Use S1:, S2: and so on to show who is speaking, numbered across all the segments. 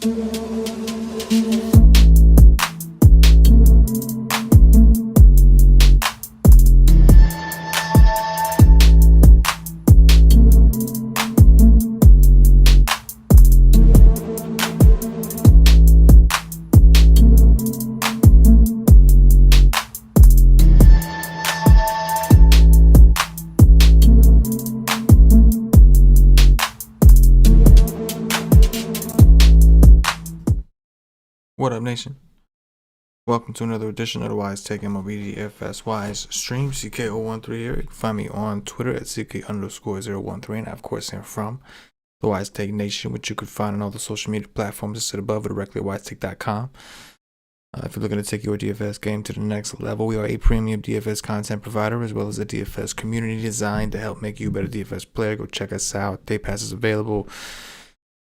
S1: What up, nation? Welcome to another edition of the WiseTake MLB DFS Wise stream. CK013 here. You can find me on Twitter at CK_013, and I, of course, am from the WiseTake Nation, which you can find on all the social media platforms that sit above or directly at WiseTake.com. If you're looking to take your DFS game to the next level, we are a premium DFS content provider as well as a DFS community designed to help make you a better DFS player. Go check us out. Day Pass is available.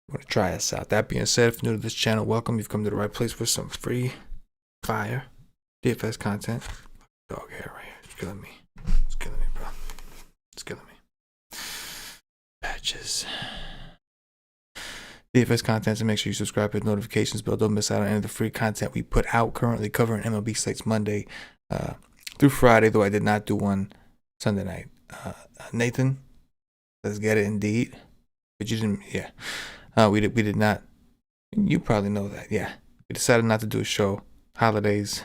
S1: Want to try us out. That being said, if you're new to this channel, welcome. You've come to the right place for some free fire DFS content. Dog hair right here. It's killing me. It's killing me, bro. It's killing me. Patches. DFS content, so make sure you subscribe, hit notifications bell. Don't miss out on any of the free content we put out. Currently covering MLB slates Monday through Friday, though I did not do one Sunday night. Nathan, let's get it indeed. But you didn't, yeah. We did not. You probably know that, yeah. We decided not to do a show. Holidays,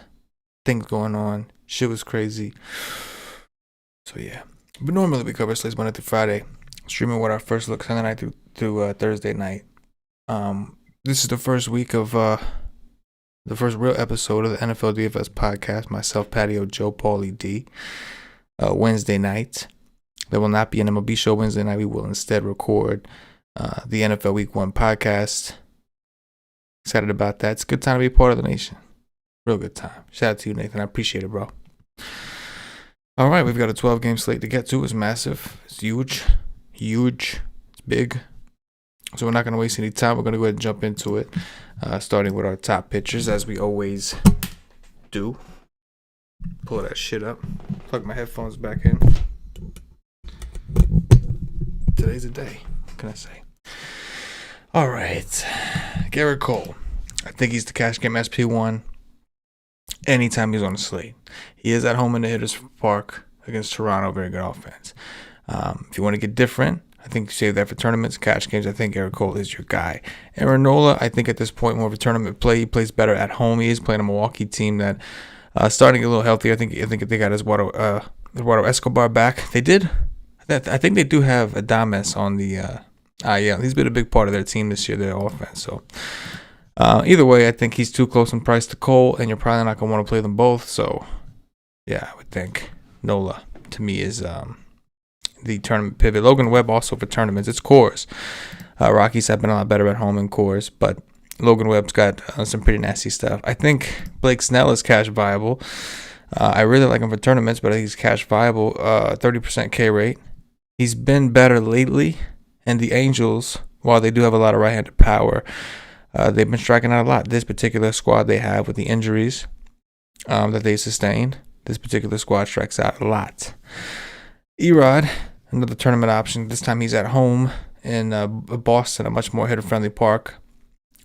S1: things going on. Shit was crazy. So yeah. But normally we cover slates Monday through Friday, streaming with our first look Sunday night through Thursday night. This is the first week of the first real episode of the NFL DFS podcast. Myself, Patio Joe, Paulie D. Wednesday night. There will not be an MLB show Wednesday night. We will instead record the NFL Week 1 podcast. Excited about that. It's a good time to be a part of the nation. Real good time. Shout out to you, Nathan. I appreciate it, bro. All right, we've got a 12-game slate to get to. It's massive. It's huge. Huge. It's big. So we're not going to waste any time. We're going to go ahead and jump into it, starting with our top pitchers, as we always do. Pull that shit up. Plug my headphones back in. Today's the day. What can I say? All right. Garrett Cole. I think he's the cash game SP1 anytime he's on the slate. He is at home in the Hitters Park against Toronto. Very good offense. If you want to get different, I think you save that for tournaments, cash games. I think Garrett Cole is your guy. Aaron Nola, I think at this point, more of a tournament play. He plays better at home. He is playing a Milwaukee team that starting a little healthier. I think they got Eduardo Escobar back. They did. I think they do have Adames on the IL. He's been a big part of their team this year, their offense. So either way, I think he's too close in price to Cole, and you're probably not going to want to play them both. So yeah, I would think Nola, to me, is the tournament pivot. Logan Webb also for tournaments. It's Coors. Rockies have been a lot better at home in Coors, but Logan Webb's got some pretty nasty stuff. I think Blake Snell is cash viable. I really like him for tournaments, but he's cash viable. 30% K rate. He's been better lately, and the Angels, while they do have a lot of right-handed power, they've been striking out a lot. This particular squad they have with the injuries that they sustained, this particular squad strikes out a lot. Erod, another tournament option. This time he's at home in Boston, a much more hitter-friendly park.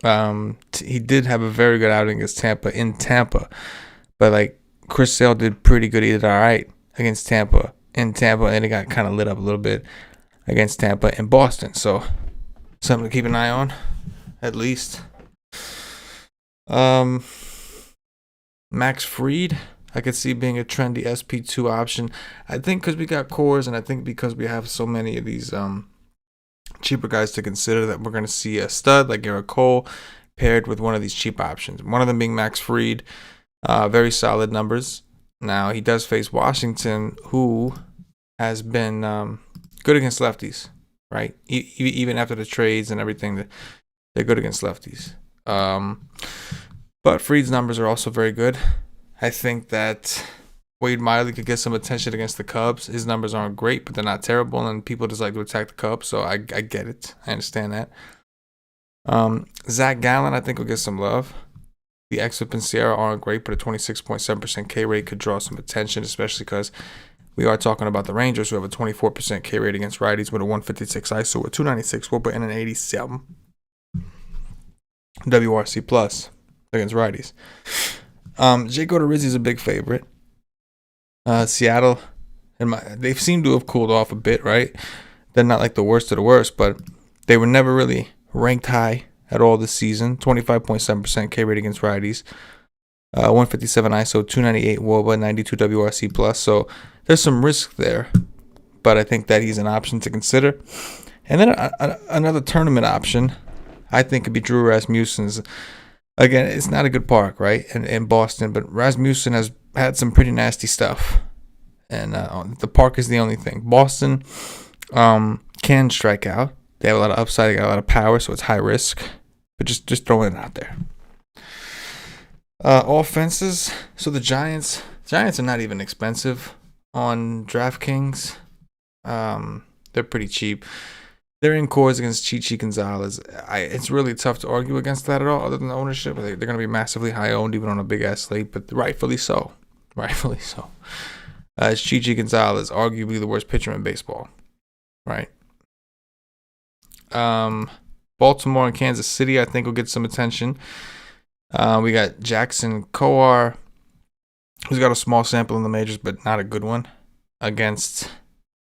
S1: He did have a very good outing against Tampa in Tampa, but like Chris Sale did pretty good. He did all right against Tampa in Tampa, and then he got kind of lit up a little bit against Tampa in Boston. So something to keep an eye on, at least. Max Fried, I could see being a trendy SP2 option. I think because we got Coors, and I think because we have so many of these cheaper guys to consider, that we're going to see a stud like Garrett Cole paired with one of these cheap options. One of them being Max Fried. Very solid numbers. Now, he does face Washington, who has been good against lefties, right? Even after the trades and everything, they're good against lefties. But Fried's numbers are also very good. I think that Wade Miley could get some attention against the Cubs. His numbers aren't great, but they're not terrible, and people just like to attack the Cubs, so I get it. I understand that. Zach Gallen, I think, will get some love. The Exip and Sierra aren't great, but a 26.7% K rate could draw some attention, especially because we are talking about the Rangers, who have a 24% K rate against righties with a 156 ISO, a 296 WOBA, and an 87. WRC plus against righties. Jake Odorizzi is a big favorite. Seattle, they seem to have cooled off a bit, right? They're not like the worst of the worst, but they were never really ranked high at all this season. 25.7% K rate against righties. 157 ISO, 298 WOBA, 92 WRC plus. So there's some risk there, but I think that he's an option to consider. And then another tournament option, I think, could be Drew Rasmussen's. Again, it's not a good park, right, in Boston, but Rasmussen has had some pretty nasty stuff. And the park is the only thing. Boston can strike out. They have a lot of upside. They got a lot of power, so it's high risk. But just throwing it out there. Offenses. So the Giants are not even expensive on DraftKings. They're pretty cheap. They're in cores against Chichi Gonzalez. It's really tough to argue against that at all, other than the ownership. They're going to be massively high owned, even on a big ass slate, but rightfully so. Rightfully so. Chichi Gonzalez, arguably the worst pitcher in baseball, right? Baltimore and Kansas City, I think, will get some attention. We got Jackson Kowar, who's got a small sample in the majors, but not a good one, against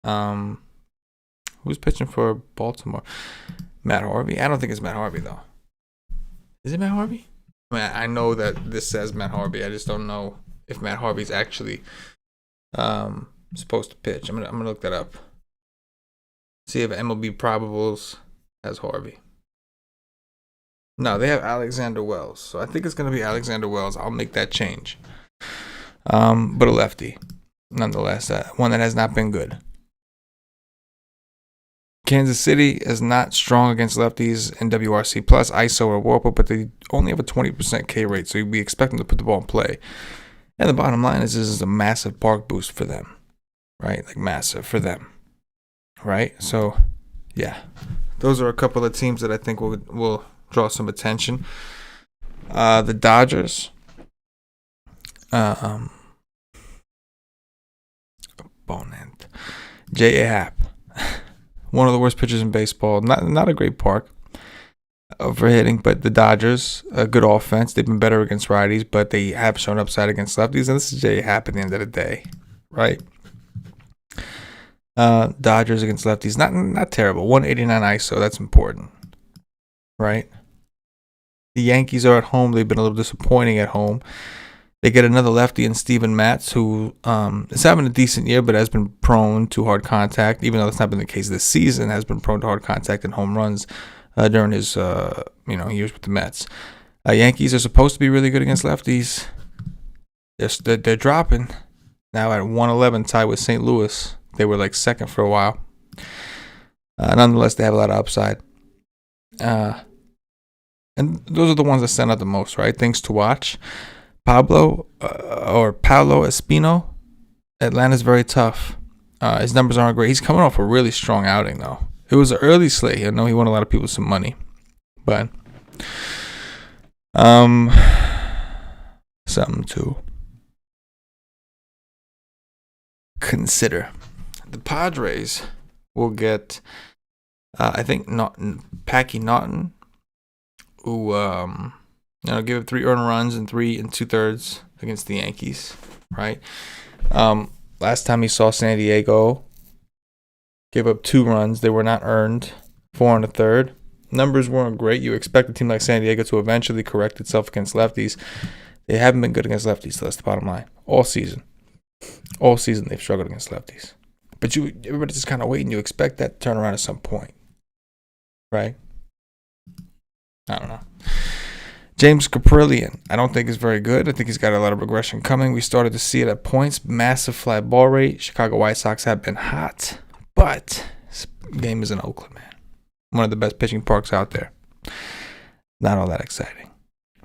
S1: who's pitching for Baltimore? Matt Harvey? I don't think it's Matt Harvey, though. Is it Matt Harvey? I mean, I know that this says Matt Harvey. I just don't know if Matt Harvey's actually supposed to pitch. I'm gonna look that up. See if MLB Probables has Harvey. No, they have Alexander Wells. So I think it's going to be Alexander Wells. I'll make that change. But a lefty, nonetheless. One that has not been good. Kansas City is not strong against lefties in WRC plus, ISO or WOPA, but they only have a 20% K rate, so we expect them to put the ball in play. And the bottom line is this is a massive park boost for them, right? Like massive for them, right? So, yeah. Those are a couple of teams that I think will draw some attention. The Dodgers. Opponent. J.A. Happ. One of the worst pitchers in baseball. Not a great park for hitting, but the Dodgers, a good offense. They've been better against righties, but they have shown upside against lefties. And this is J.A. Happ at the end of the day, right? Dodgers against lefties, not terrible. 189 ISO, that's important, right? The Yankees are at home. They've been a little disappointing at home. They get another lefty in Steven Matz, who is having a decent year, but has been prone to hard contact, even though that's not been the case this season, has been prone to hard contact and home runs during his years with the Mets. Yankees are supposed to be really good against lefties. They're dropping now at 111, tied with St. Louis. They were like second for a while. Nonetheless, they have a lot of upside. And those are the ones that stand out the most, right? Things to watch. Paolo Espino. Atlanta's very tough. His numbers aren't great. He's coming off a really strong outing, though. It was an early slate. I know he won a lot of people some money. But something to consider. The Padres will get, I think, Packy Naughton, who give up 3 earned runs and 3 2/3 against the Yankees, right? Last time he saw San Diego, gave up 2 runs. They were not earned, 4 1/3. Numbers weren't great. You expect a team like San Diego to eventually correct itself against lefties. They haven't been good against lefties, so that's the bottom line. All season they've struggled against lefties. But everybody's just kind of waiting. You expect that to turn around at some point, right? I don't know. James Caprillion, I don't think is very good. I think he's got a lot of regression coming. We started to see it at points. Massive fly ball rate. Chicago White Sox have been hot, but this game is in Oakland, man. One of the best pitching parks out there. Not all that exciting,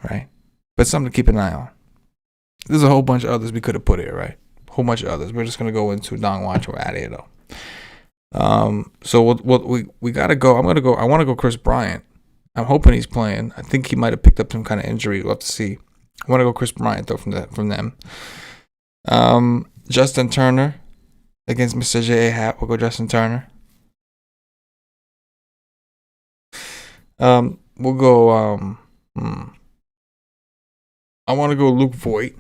S1: right? But something to keep an eye on. There's a whole bunch of others we could have put here, right? A whole bunch of others. We're just gonna go into Dong Watch. We're out of here though. So we gotta go. I want to go Chris Bryant. I'm hoping he's playing. I think he might have picked up some kind of injury. We'll have to see. I want to go Chris Bryant though from them. Justin Turner against Mr. J.A. Happ. We'll go Justin Turner. We'll go I want to go Luke Voigt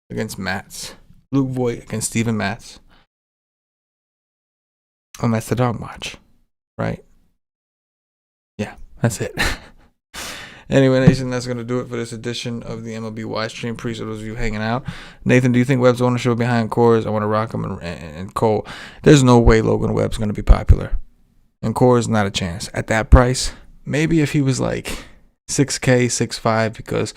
S1: against Matz. Luke Voigt against Steven Matz. And that's the dog watch, right? Yeah, that's it. Anyway, Nation, that's going to do it for this edition of the MLB Wise Stream. Appreciate those of you hanging out. Nathan, do you think Webb's ownership behind Coors? I want to rock him and Cole. There's no way Logan Webb's going to be popular. And Coors, not a chance. At that price, maybe if he was like 6K, 6.5, because,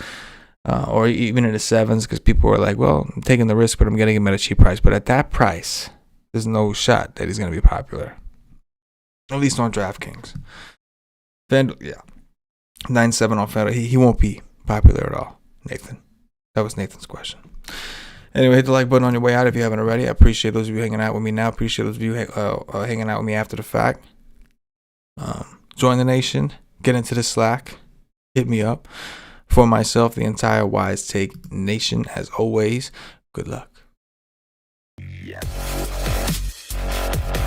S1: or even in the 7s, because people were like, well, I'm taking the risk, but I'm getting him at a cheap price. But at that price, there's no shot that he's going to be popular. At least on DraftKings. FanDuel, yeah. 9-7 on FanDuel. He won't be popular at all, Nathan. That was Nathan's question. Anyway, hit the like button on your way out if you haven't already. I appreciate those of you hanging out with me now. Appreciate those of you hanging out with me after the fact. Join the nation. Get into the Slack. Hit me up. For myself, the entire WiseTake nation, as always, good luck.
S2: Yeah.